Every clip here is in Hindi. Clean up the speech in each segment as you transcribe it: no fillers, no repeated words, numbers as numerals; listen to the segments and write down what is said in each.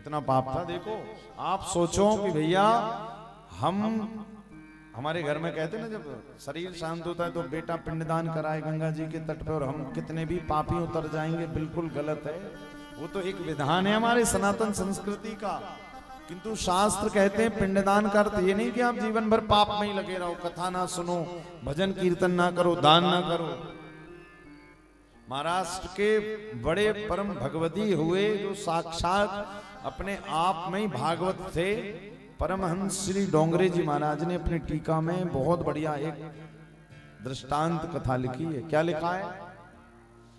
कितना पाप था। देखो आप सोचो कि भैया हमारे घर में कहते हैं ना, जब शरीर शांत होता है तो बेटा पिंडदान कराए गंगा जी के तट पे, और हम कितने भी पापी उतर जाएंगे, बिल्कुल गलत है। वो तो एक विधान है हमारे सनातन संस्कृति का। किंतु शास्त्र कहते हैं पिंडदान का अर्थ ये नहीं कि आप जीवन भर पाप में ही लगे रहो, कथा ना सुनो, भजन कीर्तन ना करो, दान ना करो। महाराष्ट्र के बड़े परम भगवती हुए जो साक्षात अपने आप में ही भागवत थे, परमहंस श्री डोंगरे जी महाराज ने अपनी टीका में बहुत बढ़िया एक दृष्टांत कथा लिखी है। क्या लिखा है?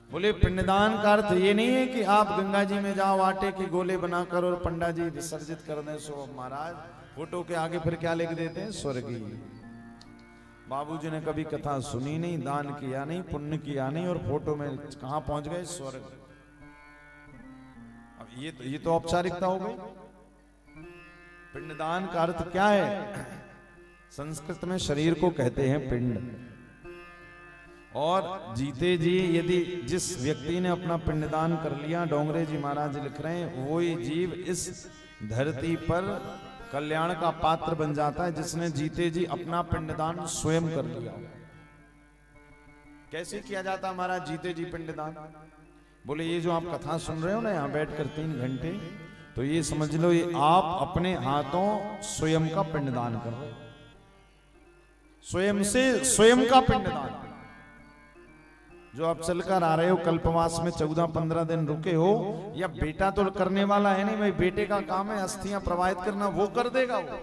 बोले पिंडदान का अर्थ ये नहीं है कि आप गंगा जी में जाओ, आटे के गोले बनाकर और पंडा जी विसर्जित कर दें। सो महाराज फोटो के आगे फिर क्या लिख देते हैं? स्वर्गीय। बाबूजी ने कभी कथा सुनी नहीं, दान किया नहीं, पुण्य किया नहीं, और फोटो में कहां पहुंच गए? स्वर्ग। अब ये तो औपचारिकता हो गई। पिंडदान का अर्थ क्या है? संस्कृत में शरीर को कहते हैं पिंड। और जीते जी यदि जिस व्यक्ति ने अपना पिंडदान कर लिया, डोंगरे जी महाराज लिख रहे हैं, वो ही जीव इस धरती पर कल्याण का पात्र बन जाता है, जिसने जीते जी अपना पिंडदान स्वयं कर लिया। कैसे किया जाता महाराज जीते जी पिंडदान? बोले ये जो आप कथा सुन रहे हो ना यहाँ बैठकर 3 घंटे, तो ये समझ लो ये आप अपने हाथों स्वयं का पिंडदान कर रहे हो। स्वयं से स्वयं का पिंडदान। जो आप चलकर आ रहे हो, कल्पवास में 14-15 दिन रुके हो, या बेटा तो करने वाला है नहीं भाई, बेटे का काम है अस्थियां प्रवाहित करना, वो कर देगा वो।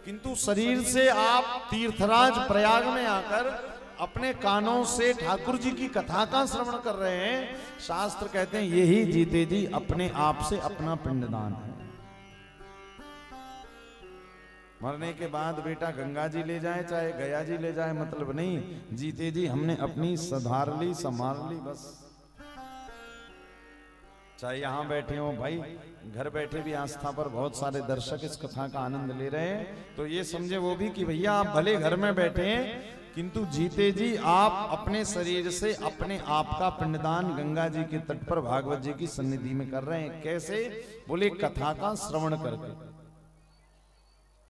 किंतु शरीर से आप तीर्थराज प्रयाग में आकर अपने कानों से ठाकुर जी की कथा का श्रवण कर रहे हैं। शास्त्र कहते हैं यही जीते जी अपने आप से अपना पिंडदान है। मरने के बाद बेटा गंगा जी ले जाए चाहे गया जी ले जाए मतलब नहीं, जीते जी हमने अपनी सुधार ली, संभाल ली बस। चाहे यहां बैठे हो भाई, घर बैठे भी आस्था पर बहुत सारे दर्शक इस कथा का आनंद ले रहे हैं, तो ये समझे वो भी कि भैया आप भले घर में बैठे हैं, किंतु जीते जी आप अपने शरीर से अपने आप का पिंडदान गंगा जी के तट पर भागवत जी की सन्निधि में कर रहे हैं। कैसे? बोले कथा का श्रवण करके।